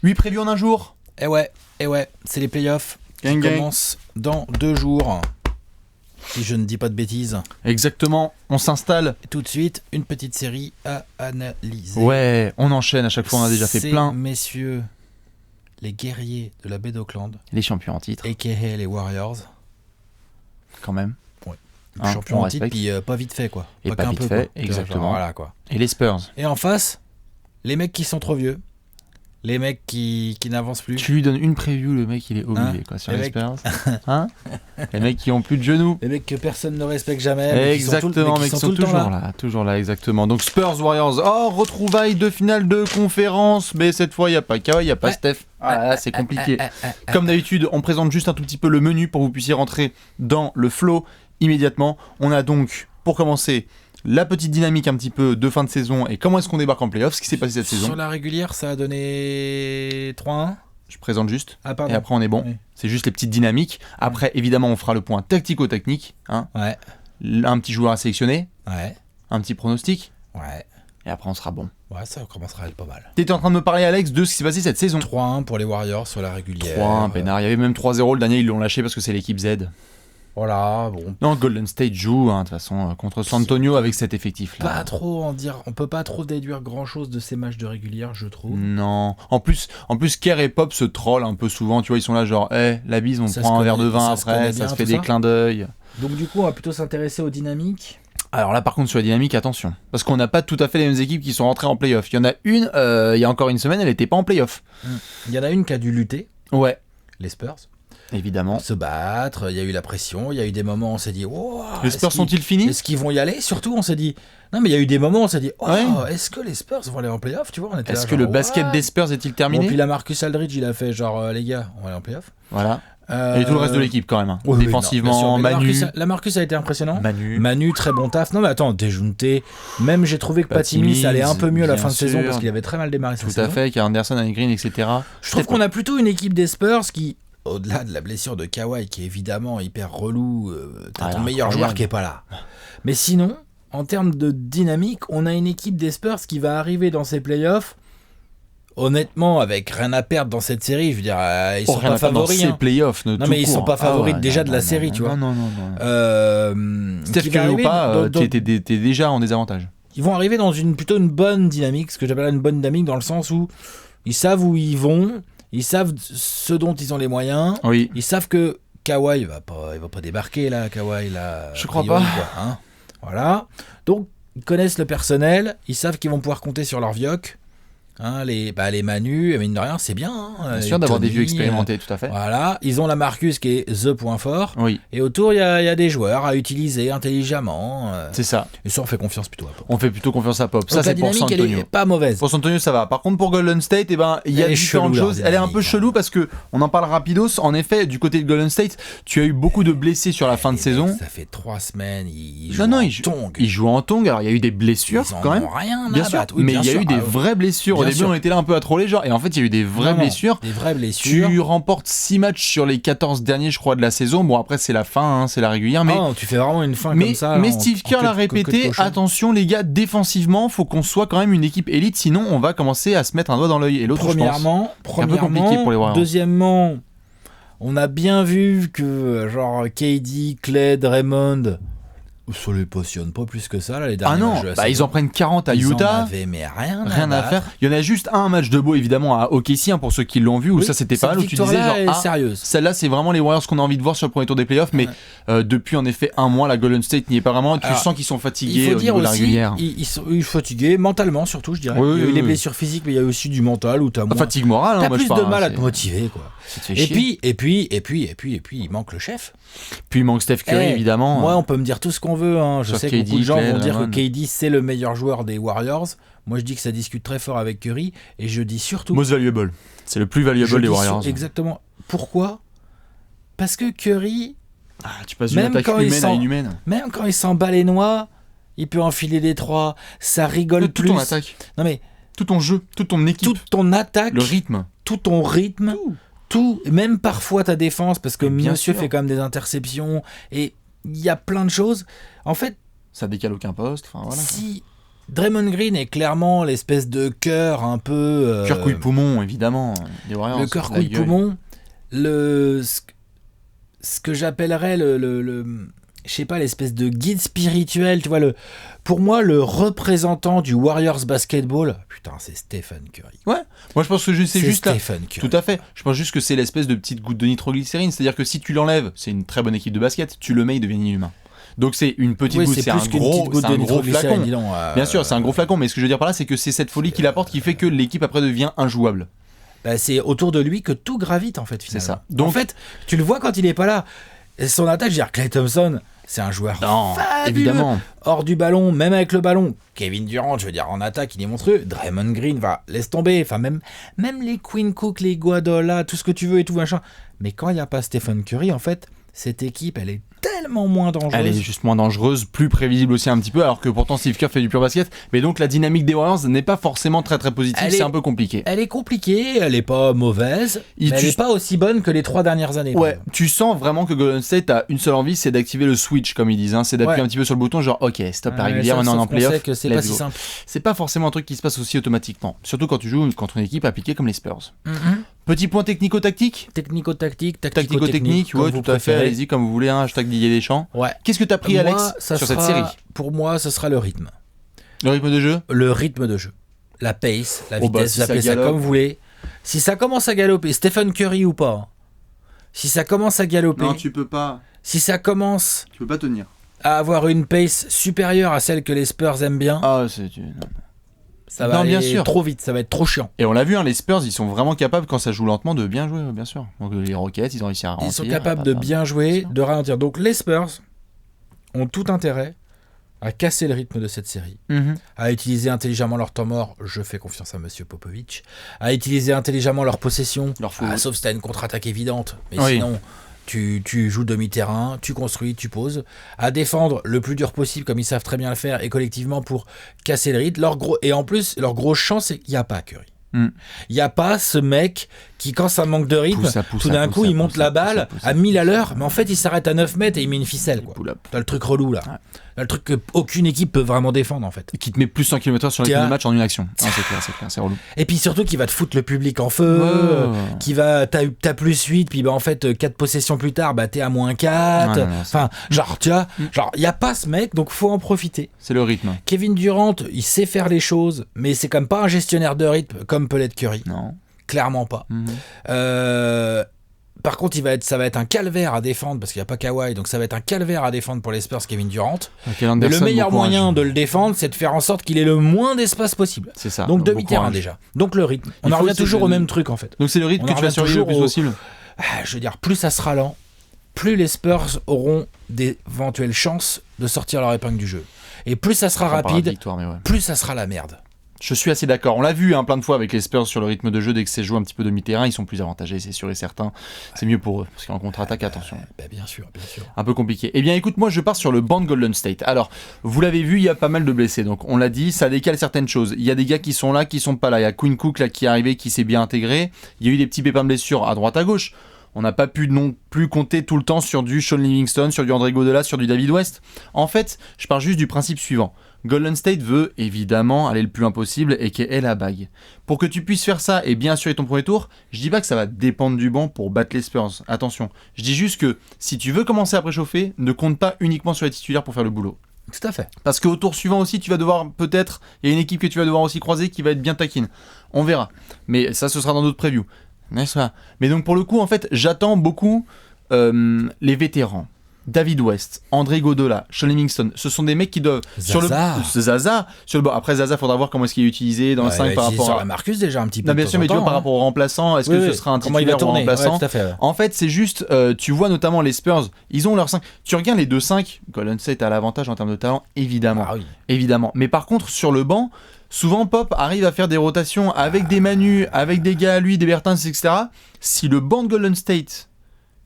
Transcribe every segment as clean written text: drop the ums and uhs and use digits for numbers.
8 prévus en un jour. Eh ouais, c'est les playoffs Gang, qui gang. commencent dans 2 jours. Si je ne dis pas de bêtises. Exactement, on s'installe. Et tout de suite, une petite série à analyser. Ouais, on enchaîne, à chaque fois on a déjà fait C'est, plein. messieurs, les guerriers de la baie d'Auckland, Les champions en titre, a.k.a. les Warriors. quand même. Hein, Champion on en titre, respecte. puis pas vite fait, quoi. Et pas qu'un vite peu, fait, quoi. exactement. Genre, voilà, quoi. Et les Spurs. Et en face, les mecs qui sont trop vieux. Les mecs qui n'avancent plus. Tu lui donnes une preview, le mec il est obligé quoi, sur Les les mecs- Spurs. Hein les mecs qui ont plus de genoux. Les mecs que personne ne respecte jamais. mais qui sont tout- Exactement, mais qui mais qui sont sont tout le temps toujours là. là. Toujours là, exactement. Donc Spurs Warriors. Oh, retrouvailles de finale de conférence. Mais cette fois, il n'y a pas Kawhi, il n'y a pas Ouais. Steph. Ah là, c'est compliqué. Comme d'habitude, on présente juste un tout petit peu le menu pour que vous puissiez rentrer dans le flow immédiatement. On a donc, pour commencer, la petite dynamique un petit peu de fin de saison et comment est-ce qu'on débarque en playoff, ce qui s'est passé cette saison. Sur la régulière, ça a donné 3-1. Je présente juste. Ah, pardon. Et après, on est bon. Oui. C'est juste les petites dynamiques. Après, évidemment, on fera le point tactico-technique. Hein. Ouais. Un petit joueur à sélectionner. Ouais. Un petit pronostic. Ouais. Et après, on sera bon. Ouais, ça commencera à être pas mal. T'étais en train de me parler, Alex, de ce qui s'est passé cette saison. 3-1 pour les Warriors sur la régulière. 3-1, peinard. Il y avait même 3-0. Le dernier, ils l'ont lâché parce que c'est l'équipe Z. Voilà, bon. Non, Golden State joue, hein, de toute façon, contre San Antonio avec cet effectif-là. Pas trop en dire. On peut pas trop déduire grand chose de ces matchs de régulière, je trouve. Non. En plus, Kerr et Pop se trollent un peu souvent. Tu vois, ils sont là genre, la bise, on Ça prend se un verre de connaît- vin ça se connaît après, bien, ça se fait tout des ça. clins d'œil. Donc, du coup, on va plutôt s'intéresser aux dynamiques. Alors là, par contre, sur la dynamique, attention. Parce qu'on n'a pas tout à fait les mêmes équipes qui sont rentrées en playoff. Il y en a une, il y a encore une semaine, elle n'était pas en playoff. Il y en a une qui a dû lutter, Ouais, les Spurs. évidemment. Se battre, il y a eu la pression, il y a eu des moments où on s'est dit oh, Les Spurs sont-ils finis? Est-ce qu'ils vont y aller? Surtout on s'est dit non mais il y a eu des moments où on s'est dit oh, Ouais. est-ce que les Spurs vont aller en playoff? Tu vois, on était là, Est-ce que genre, le basket what? des Spurs est-il Bon, terminé? puis la Marcus Aldridge il a fait genre les gars on va aller en playoff. Voilà. Et tout le reste de l'équipe quand même. Hein. Oui, oui, Défensivement, non, bien sûr, mais Manu. la Marcus a été impressionnant. Manu. Très bon taf. Non mais attends, Dejounte, même j'ai trouvé que Patty Patty Mills allait un peu mieux à la bien fin de saison sûr. parce qu'il avait très mal démarré sa Tout saison. à fait, Karen Anderson, Annie Green, etc. Je trouve qu'on a plutôt une équipe des Spurs qui, au-delà de la blessure de Kawhi, qui est évidemment hyper relou, t'as ton meilleur incroyable. joueur qui est pas là. Mais sinon, en termes de dynamique, on a une équipe des Spurs qui va arriver dans ces playoffs, honnêtement, avec rien à perdre dans cette série. Je veux dire, ils sont pas favoris. C'est Hein. playoffs. Non, mais ils sont pas favoris déjà de la série, tu vois. Non. Steph Qui va Curry ou arriver pas, dans- t'es déjà en désavantage. Ils vont arriver dans plutôt une bonne dynamique, ce que j'appelle une bonne dynamique dans le sens où ils savent où ils vont, ils savent ce dont ils ont les moyens, Oui. ils savent que Kawhi il va pas débarquer là, Kawhi là. Je crois priori, pas. quoi, hein. Voilà. Donc ils connaissent le personnel, ils savent qu'ils vont pouvoir compter sur leur vioc. Hein, les Manu, mine de rien, c'est bien. Hein, Bien les sûr d'avoir des Tony, vieux expérimentés, tout à fait. Voilà, ils ont la Marcus qui est the point fort. Oui, Et autour, il y a des joueurs à utiliser intelligemment. c'est ça. Et ça, on fait confiance plutôt à Pop. On fait plutôt confiance à Pop. Donc Ça, la c'est pour dynamique, San elle Antonio. est pas mauvaise. Pour San Antonio, ça va. Par contre, pour Golden State, il y a Elle est différentes chelou, choses. leur Elle est un peu dynamique, chelou parce que on en parle rapidos. En effet, du côté de Golden State, tu as eu beaucoup de blessés sur la fin de Les saison. mecs, ça fait 3 semaines, ils jouent Non, en ils jouent. tongs. Ils jouent en tongs. Alors, il y a eu des blessures Ils en quand même. ont rien à Bien sûr, battre. Oui, mais bien il y a sûr. eu des vraies blessures. Au bien début, sûr. on était là un peu à troller, genre, et en fait, il y a eu des vraies Non, blessures. Des vraies blessures. Tu remportes 6 matchs sur les 14 derniers, je crois, de la saison. Bon, après, c'est la fin, hein, c'est la régulière. Mais, Non, tu fais vraiment une fin mais, comme ça. mais en- Steve en Kerr l'a queue de répété, cochon. attention les gars, défensivement, faut qu'on soit quand même une équipe élite, sinon on va commencer à se mettre un doigt dans l'œil. Et l'autre, je pense, Premièrement, un peu compliqué pour les Warriors. deuxièmement, on a bien vu que genre KD, Clay, Draymond, ça les passionne pas plus que ça là, les derniers ah non, matchs de la bah, ils saison. en prennent 40 à Ils en Utah. avaient, mais rien Rien à battre. faire. Il y en a juste un match de beau, évidemment, à OKC, hein, pour ceux qui l'ont vu, où Oui, ça c'était pas cette mal, où tu disais genre, victoire-là est ah, sérieuse. celle-là c'est vraiment les Warriors qu'on a envie de voir sur le premier tour des playoffs, mais depuis en effet un mois, la Golden State n'y est pas vraiment. Tu Alors, sens qu'ils sont Il fatigués faut au dire niveau de la aussi, régulière. ils sont fatigués mentalement surtout, je dirais. Oui, il y a eu oui, les oui. blessures physiques, mais il y a aussi du mental où t'as moins. Fatigue morale, hein, T'as moi, plus je de parle, mal à c'est- te motiver, quoi. Ça te fait Et chier. puis, il manque le chef. Puis il manque Steph Curry, Eh, évidemment. Moi, on peut me dire tout ce qu'on veut. Hein. Je Sur sais que KD, beaucoup de gens Clay, vont dire Draymond. que KD, c'est le meilleur joueur des Warriors. Moi, je dis que ça discute très fort avec Curry. Et je dis surtout... Most valuable. C'est le plus valuable je des dis Warriors. exactement. Pourquoi? Parce que Curry, Ah, tu passes d'une Même attaque quand ils humaine à sont- inhumaine. même quand il s'en bat les noix, il peut enfiler des trois. Ça rigole Toute plus. ton attaque, Non mais, tout ton jeu, toute ton équipe, toute ton attaque, le rythme. tout ton rythme, tout, même parfois ta défense, parce que Bien monsieur sûr. fait quand même des interceptions. Et il y a plein de choses. En fait, Ça décale aucun poste. Enfin, voilà. si Draymond Green est clairement l'espèce de cœur un peu... Cœur, couille, poumon, évidemment. Des Warriors, le cœur, couille, poumon. Ce que j'appellerais je sais pas, l'espèce de guide spirituel, tu vois, pour moi, le représentant du Warriors basketball, putain, c'est Stephen Curry. Ouais, moi je pense que c'est juste Stephen Curry. Tout à fait. Je pense juste que c'est l'espèce de petite goutte de nitroglycérine, c'est-à-dire que si tu l'enlèves, c'est une très bonne équipe de basket, tu le mets, il devient inhumain. Donc c'est une petite goutte, c'est un gros flacon. Bien sûr, c'est un gros flacon, mais ce que je veux dire par là, c'est que c'est cette folie qu'il apporte qui fait que l'équipe après devient injouable. Bah, c'est autour de lui que tout gravite en fait, finalement. C'est ça. Donc, en fait, tu le vois quand il est pas là. Son attaque, je veux dire, Klay Thompson, c'est un joueur fabuleux. Évidemment. Hors du ballon, même avec le ballon. Kevin Durant, je veux dire, en attaque, il est monstrueux. Draymond Green, laisse tomber. Enfin, même les Quinn Cook, les Guadola, tout ce que tu veux et tout, machin. Mais quand il n'y a pas Stephen Curry, en fait, cette équipe, elle est tellement moins dangereuse. Elle est juste moins dangereuse, plus prévisible aussi un petit peu, alors que pourtant Steve Kerr fait du pur basket. Mais donc la dynamique des Warriors n'est pas forcément très très positive, c'est un peu compliqué. Elle est compliquée, elle est pas mauvaise, mais elle est pas aussi bonne que les 3 dernières années. Ouais, tu sens vraiment que Golden State a une seule envie, c'est d'activer le switch, comme ils disent. Hein. C'est d'appuyer un petit peu sur le bouton, genre ok, stop la régulière, maintenant on est en playoff. Que c'est pas si simple. C'est pas forcément un truc qui se passe aussi automatiquement, surtout quand tu joues contre une équipe appliquée comme les Spurs. Petit point technico-tactique. Tactico-technique, ouais, tout à fait. Allez-y, comme vous voulez, hein, hashtag Didier Deschamps. Ouais. Qu'est-ce que t'as pris, Alex, sur cette série ? Pour moi, ce sera le rythme. Le rythme de jeu ? Le rythme de jeu. La pace, la vitesse, si vous appelez ça comme vous voulez. Si ça commence à galoper, Stephen Curry ou pas, si ça commence à galoper... Non, tu peux pas. Si ça commence... Tu peux pas tenir. À avoir une pace supérieure à celle que les Spurs aiment bien... Ah, c'est... Ça va aller trop vite, ça va être trop chiant. Et on l'a vu, hein, les Spurs, ils sont vraiment capables, quand ça joue lentement, de bien jouer, bien sûr. Donc les Rockets, ils ont réussi à ralentir. Ils sont capables de bien jouer, de ralentir. Donc les Spurs ont tout intérêt à casser le rythme de cette série, à utiliser intelligemment leur temps mort, je fais confiance à Monsieur Popovich, à utiliser intelligemment leur possession, sauf si t'as une contre-attaque évidente, mais sinon... Tu joues demi-terrain, tu construis, tu poses, à défendre le plus dur possible comme ils savent très bien le faire et collectivement pour casser le rythme. Et en plus, leur grosse chance, c'est qu'il n'y a pas Curry. Il n'y a pas ce mec qui, quand ça manque de rythme, tout d'un coup, il monte la balle à 1000 à l'heure, mais en fait, il s'arrête à 9 mètres et il met une ficelle. T'as le truc relou, là. T'as le truc qu'aucune équipe peut vraiment défendre, en fait. Qui te met plus 100 km/h sur les match en une action. Ah, c'est clair, c'est relou. Et puis surtout, qui va te foutre le public en feu, qui va... T'as plus 8, puis en fait, 4 possessions plus tard, t'es à moins 4. Enfin, genre, tu vois, il n'y a pas ce mec, donc faut en profiter. C'est le rythme. Kevin Durant, il sait faire les choses, mais c'est quand même pas un gestionnaire de rythme comme peut l'être Curry. Non. Clairement pas. Par contre, ça va être un calvaire à défendre parce qu'il n'y a pas Kawhi, donc ça va être un calvaire à défendre pour les Spurs, Kevin Durant. Mais le meilleur moyen de le défendre, c'est de faire en sorte qu'il ait le moins d'espace possible. C'est ça. Donc demi-terrain déjà. Donc le rythme. On en revient toujours au même truc en fait. Donc c'est le rythme que tu vas surveiller le plus possible. Je veux dire, plus ça sera lent, plus les Spurs auront d'éventuelles chances de sortir leur épingle du jeu. Et plus ça sera rapide, plus ça sera la merde. Je suis assez d'accord. On l'a vu plein de fois avec les Spurs sur le rythme de jeu. Dès que c'est joué un petit peu demi-terrain, ils sont plus avantagés, c'est sûr et certain. C'est mieux pour eux, parce qu'en contre-attaque, attention. Bien sûr. Un peu compliqué. Eh bien, écoute, moi, je pars sur le banc de Golden State. Alors, vous l'avez vu, il y a pas mal de blessés. Donc, on l'a dit, ça décale certaines choses. Il y a des gars qui sont là, qui sont pas là. Il y a Quinn Cook là qui est arrivé, qui s'est bien intégré. Il y a eu des petits pépins de blessures à droite, à gauche. On n'a pas pu non plus compter tout le temps sur du Sean Livingston, sur du André Iguodala, sur du David West. En fait, je pars juste du principe suivant. Golden State veut évidemment aller le plus loin possible et qu'elle ait la bague. Pour que tu puisses faire ça et bien assurer ton premier tour, je dis pas que ça va dépendre du banc pour battre les Spurs. Attention, je dis juste que si tu veux commencer à préchauffer, ne compte pas uniquement sur les titulaires pour faire le boulot. Tout à fait. Parce qu'au tour suivant aussi, tu vas devoir peut-être, il y a une équipe que tu vas devoir aussi croiser qui va être bien taquine. On verra. Mais ça, ce sera dans d'autres previews. Mais donc pour le coup, en fait, j'attends beaucoup les vétérans. David West, André Iguodala, Sean Livingston, ce sont des mecs qui doivent Zaza sur le bord. Après Zaza, faudra voir comment est-ce qu'il est utilisé dans le 5 par rapport sur la Marcus déjà un petit peu. Non, bien sûr, mais tu vois par rapport au remplaçant, est-ce que ce sera un titulaire ou un remplaçant En fait, c'est juste tu vois notamment les Spurs, ils ont leur 5. Tu regardes les 2-5, Golden State a l'avantage en termes de talent évidemment. Évidemment. Mais par contre sur le banc, souvent Pop arrive à faire des rotations avec des Manu, avec des gars à lui, des Bertans, etc. Si le banc de Golden State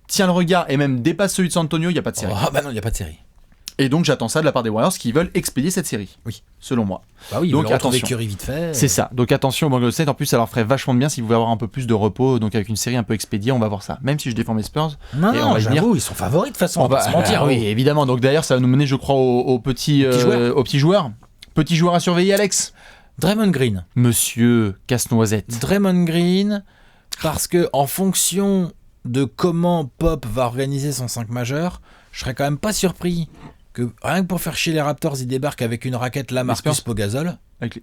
tient le regard et même dépasse celui de San Antonio, il n'y a pas de série. Non, il n'y a pas de série. Et donc j'attends ça de la part des Warriors qui veulent expédier cette série. Oui. Selon moi. Ils veulent retrouver Curry vite fait. C'est ça. Donc attention au Golden State. En plus, ça leur ferait vachement de bien si vous voulez avoir un peu plus de repos. Donc avec une série un peu expédiée, on va voir ça. Même si je défends mes Spurs. Non, j'avoue, ils sont favoris de toute façon. On va pas se mentir. Oui, évidemment. Donc d'ailleurs, ça va nous mener, je crois, aux petits joueurs. Petit joueur à surveiller, Alex. Draymond Green. Monsieur Casse-Noisette. Draymond Green, parce que en fonction de comment Pop va organiser son 5 majeur, je serais quand même pas surpris que rien que pour faire chier les Raptors, il débarque avec une raquette LaMarcus Pogazol.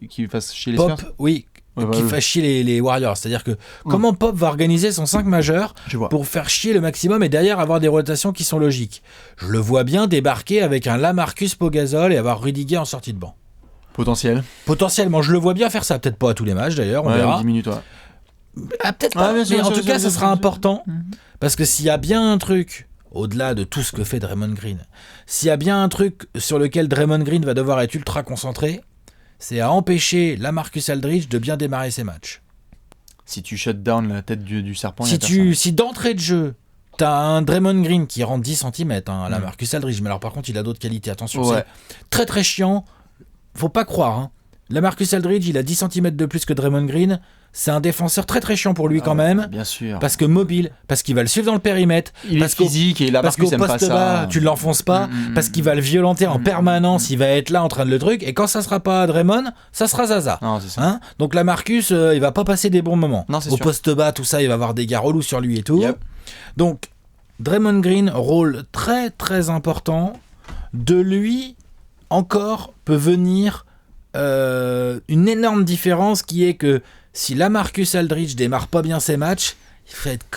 Qui fasse chier les Pop, Spurs. oui. Qui fasse chier les Warriors. C'est-à-dire que comment Pop va organiser son 5 majeur pour faire chier le maximum et derrière avoir des rotations qui sont logiques. Je le vois bien débarquer avec un LaMarcus Pogazol et avoir Rudiger en sortie de banc. Potentiellement, je le vois bien faire ça. Peut-être pas à tous les matchs d'ailleurs, on verra. 10 minutes, peut-être pas, mais en tout cas, ça sera important. Parce que s'il y a bien un truc, au-delà de tout ce que fait Draymond Green, s'il y a bien un truc sur lequel Draymond Green va devoir être ultra concentré, c'est à empêcher LaMarcus Aldridge de bien démarrer ses matchs. Si tu shut down la tête du serpent, si d'entrée de jeu, t'as un Draymond Green qui rentre 10 cm, LaMarcus Aldridge, mais alors par contre, il a d'autres qualités. Attention, c'est très très chiant. Faut pas croire. LaMarcus Aldridge, il a 10 cm de plus que Draymond Green. C'est un défenseur très très chiant pour lui quand même. Bien sûr. Parce que mobile, parce qu'il va le suivre dans le périmètre. Il est physique et LaMarcus aime pas ça. Bas, tu l'enfonces pas. Parce qu'il va le violenter en permanence. Il va être là en train de le truc. Et quand ça sera pas Draymond, ça sera Zaza. Non, c'est ça. Donc LaMarcus, il va pas passer des bons moments. Non, c'est Au sûr. poste bas, tout ça, il va avoir des gars relous sur lui et tout. Yep. Donc Draymond Green, rôle très très important. De lui, encore, peut venir une énorme différence qui est que si LaMarcus Aldridge démarre pas bien ses matchs,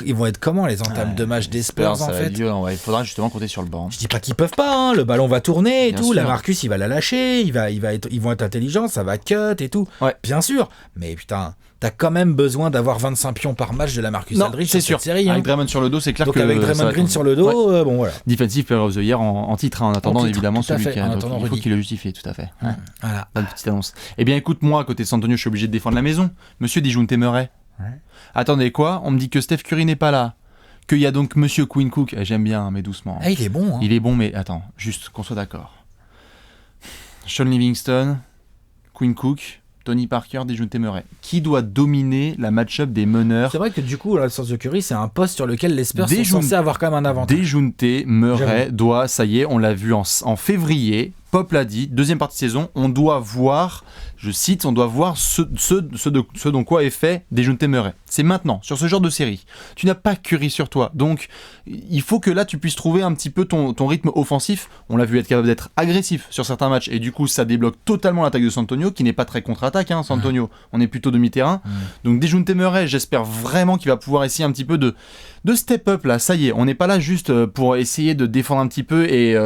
ils vont être comment les entames de match des Spurs en fait. Il faudra justement compter sur le banc. Je dis pas qu'ils peuvent pas, le ballon va tourner et bien tout, sûr. LaMarcus il va la lâcher, ils vont être intelligents, ça va cut et tout. Ouais. Bien sûr, mais putain, t'as quand même besoin d'avoir 25 pions par match de LaMarcus Aldridge c'est sûr. Cette série. Avec Draymond sur le dos, c'est clair donc que avec Draymond Green sur le dos, bon voilà. Defensive Player of the Year en titre, en attendant évidemment tout à celui fait, qui a. en attendant Il faut Rudy. qu'il le justifie, tout à fait. Voilà. Bonne petite annonce. Eh bien écoute, moi à côté de San Antonio, je suis obligé de défendre la maison. Monsieur Dejounte Murray. Attendez quoi ? On me dit que Steph Curry n'est pas là. Qu'il y a donc Monsieur Quinn Cook. J'aime bien, mais doucement. Il est bon. Il est bon, mais attends, juste qu'on soit d'accord. Sean Livingston, Quinn Cook, Tony Parker, Dejounte Murray. Qui doit dominer la match-up des meneurs ? C'est vrai que du coup, l'absence de Curry, c'est un poste sur lequel les Spurs sont censés avoir quand même un avantage. Dejounte Murray doit, ça y est, on l'a vu en février, Pop l'a dit, deuxième partie de saison, on doit voir, je cite, on doit voir ce dont quoi est fait Dejounte Murray. C'est maintenant, sur ce genre de série. Tu n'as pas Curry sur toi, donc il faut que là tu puisses trouver un petit peu ton rythme offensif. On l'a vu être capable d'être agressif sur certains matchs, et du coup ça débloque totalement l'attaque de San Antonio, qui n'est pas très contre-attaque, San Antonio. On est plutôt demi-terrain. Donc Dejounte Murray, j'espère vraiment qu'il va pouvoir essayer un petit peu de step up là, ça y est, on n'est pas là juste pour essayer de défendre un petit peu et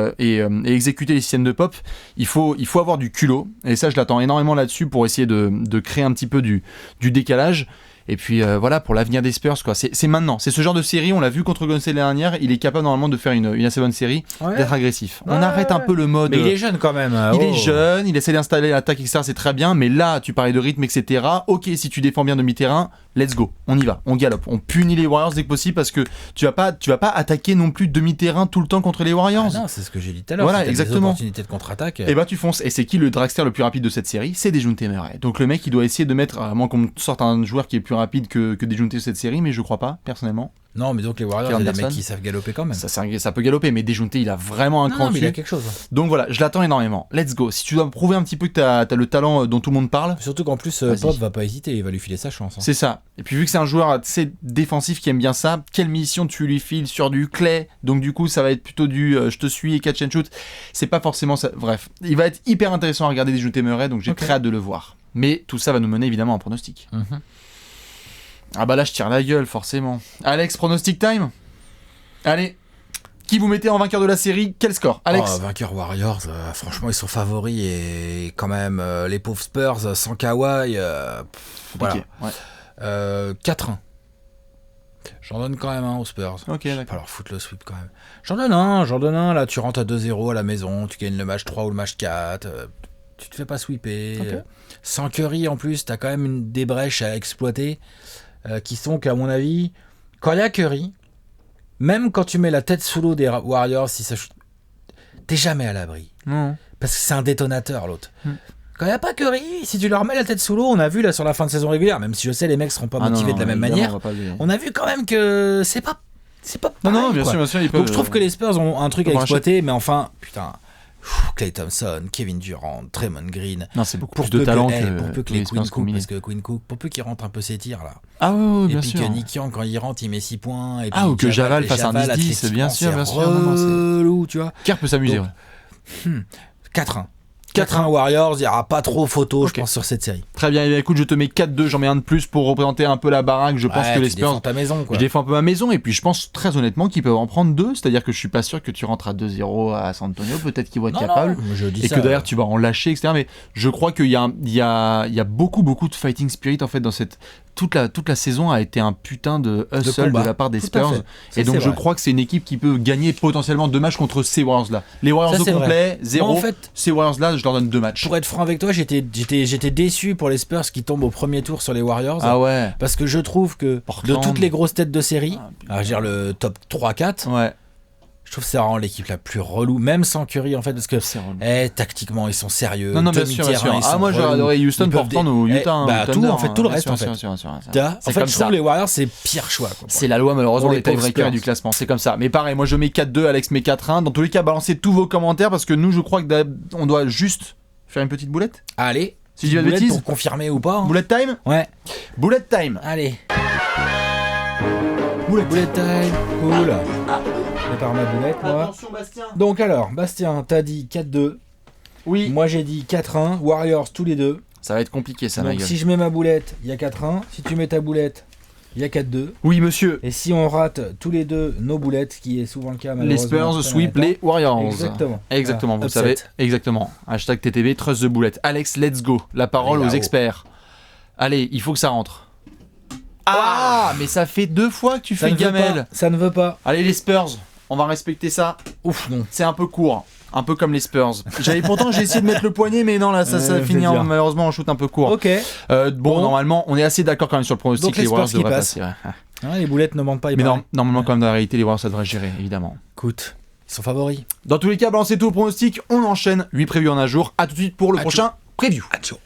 exécuter les systèmes de Pop. Il faut avoir du culot, et ça je l'attends énormément là-dessus pour essayer de créer un petit peu du décalage. Et puis voilà, pour l'avenir des Spurs, quoi. C'est maintenant, c'est ce genre de série, on l'a vu contre Golden State l'année dernière, il est capable normalement de faire une assez bonne série, d'être agressif. On arrête un peu le mode. Mais il est jeune quand même. Il est jeune, il essaie d'installer l'attaque, etc. C'est très bien, mais là, tu parlais de rythme, etc. Ok, si tu défends bien demi-terrain, let's go, on y va, on galope, on punit les Warriors dès que possible, parce que tu vas pas attaquer non plus demi-terrain tout le temps contre les Warriors. Non, c'est ce que j'ai dit tout à l'heure. Voilà, exactement. Des opportunités de contre-attaque. Et bah tu fonces. Et c'est qui le dragster le plus rapide de cette série ? C'est Dejounte Murray. Donc le mec, il doit essayer de mettre, à moins qu'on sorte un joueur qui est plus rapide que Dejounte de cette série, mais je crois pas, personnellement. Non, mais donc les Warriors, il y a des mecs qui savent galoper quand même. Ça peut galoper, mais Dejounte, il a vraiment un cran dessus. Mais il a quelque chose. Donc voilà, je l'attends énormément. Let's go. Si tu dois prouver un petit peu que t'as le talent dont tout le monde parle. Surtout qu'en plus, Pop va pas hésiter, il va lui filer sa chance. C'est ça. Et puis vu que c'est un joueur assez défensif qui aime bien ça, quelle mission tu lui files sur du clay ? Donc du coup, ça va être plutôt du je te suis et catch and shoot. C'est pas forcément ça. Bref, il va être hyper intéressant à regarder Dejounte Murray, donc j'ai très hâte de le voir. Mais tout ça va nous mener évidemment à un pronostic. Ah bah là, je tire la gueule, forcément. Alex, pronostic time ? Allez, qui vous mettez en vainqueur de la série ? Quel score, Alex ? Vainqueur Warriors, franchement, ils sont favoris et quand même, les pauvres Spurs, sans Kawhi, voilà. Okay, ouais. 4-1. J'en donne quand même un aux Spurs. Ok, d'accord. Alors, foutre le sweep quand même. J'en donne un, là, tu rentres à 2-0 à la maison, tu gagnes le match 3 ou le match 4, tu te fais pas sweeper. Okay. Sans Curry, en plus, t'as quand même des brèches à exploiter, qui sont qu'à mon avis, quand il y a Curry, même quand tu mets la tête sous l'eau des Warriors, si ça chute, t'es jamais à l'abri. Parce que c'est un détonateur, l'autre. Quand il n'y a pas Curry, si tu leur mets la tête sous l'eau, on a vu là sur la fin de saison régulière, même si je sais les mecs seront pas motivés de la même manière, on a vu quand même que c'est pas pareil, non, bien sûr, donc je trouve que les Spurs ont un truc à exploiter, mais enfin, putain, Klay Thompson, Kevin Durant, Draymond Green. Non, c'est beaucoup plus de talent pour peu que les Quinn Cook, parce que Quinn Cook, pour peu qu'il rentre un peu ses tirs là. Ah oui, bien sûr. Et sûr. puis que Nick Young, quand il rentre, il met 6 points. Et puis ou que Javal fasse un 10-10, bien sûr. Relou, tu vois. Kerr peut s'amuser. 4-1. 4-1 Warriors, il n'y aura pas trop photo, je pense, sur cette série. Très bien, écoute, je te mets 4-2, j'en mets un de plus pour représenter un peu la baraque. Je pense que les Spurs. Ta maison, quoi. Je défends un peu ma maison, et puis je pense très honnêtement qu'ils peuvent en prendre 2. C'est-à-dire que je suis pas sûr que tu rentres à 2-0 à San Antonio, peut-être qu'ils vont être capables. Et que d'ailleurs tu vas en lâcher, etc. Mais je crois qu'il y a beaucoup de fighting spirit en fait dans cette. Toute la saison a été un putain de hustle de la part des Spurs. Et donc je crois que c'est une équipe qui peut gagner potentiellement 2 matchs contre ces Warriors-là. Les Warriors au complet, 0. En fait, ces Warriors-là, je leur donne 2 matchs. Pour être franc avec toi, j'étais déçu pour les Spurs qui tombent au premier tour sur les Warriors. Ah ouais. Parce que je trouve que de toutes les grosses têtes de série, je veux dire le top 3-4, je trouve que ça rend l'équipe la plus relou, même sans Curry en fait, parce que tactiquement ils sont sérieux. Non, bien sûr. Moi j'aurais adoré Houston pour prendre ou Utah. Tout en fait, tout le reste en fait. En fait, je trouve les Warriors c'est pire choix. C'est la loi malheureusement des tiebreakers et du classement, c'est comme ça. Mais pareil, moi je mets 4-2, Alex met 4-1. Dans tous les cas, balancez tous vos commentaires parce que nous je crois qu'on doit juste faire une petite boulette. Allez. Si je dis la bêtise. Pour confirmer ou pas. Bullet time. Ouais. Bullet time. Allez. Bullet time. Cool. Je prépare ma boulette, moi. Attention, Bastien. Donc alors, Bastien, t'as dit 4-2. Oui. Moi j'ai dit 4-1. Warriors tous les deux. Ça va être compliqué ça, donc, si je mets ma boulette, il y a 4-1. Si tu mets ta boulette, il y a 4-2. Oui, monsieur. Et si on rate tous les deux nos boulettes, ce qui est souvent le cas, les Spurs sweep les Warriors. Exactement. Vous savez. Exactement. Hashtag TTB, trust the boulette. Alex, let's go. La parole aux experts. Allez, il faut que ça rentre. Mais ça fait 2 fois que tu fais gamelle. Ça ne veut pas. Allez, les Spurs, on va respecter ça. Ouf, non. C'est un peu court. Un peu comme les Spurs. J'ai essayé de mettre le poignet, mais non, là, ça finit malheureusement en shoot un peu court. Ok. Bon, normalement, on est assez d'accord quand même sur le pronostic. Donc les Warriors devraient passer. Les boulettes ne mentent pas. Mais normalement, quand même, dans la réalité, les Warriors, ça devrait gérer, évidemment. Écoute, ils sont favoris. Dans tous les cas, balancez tout au pronostic. On enchaîne. 8 prévus en un jour. À tout de suite pour le prochain preview. Ciao.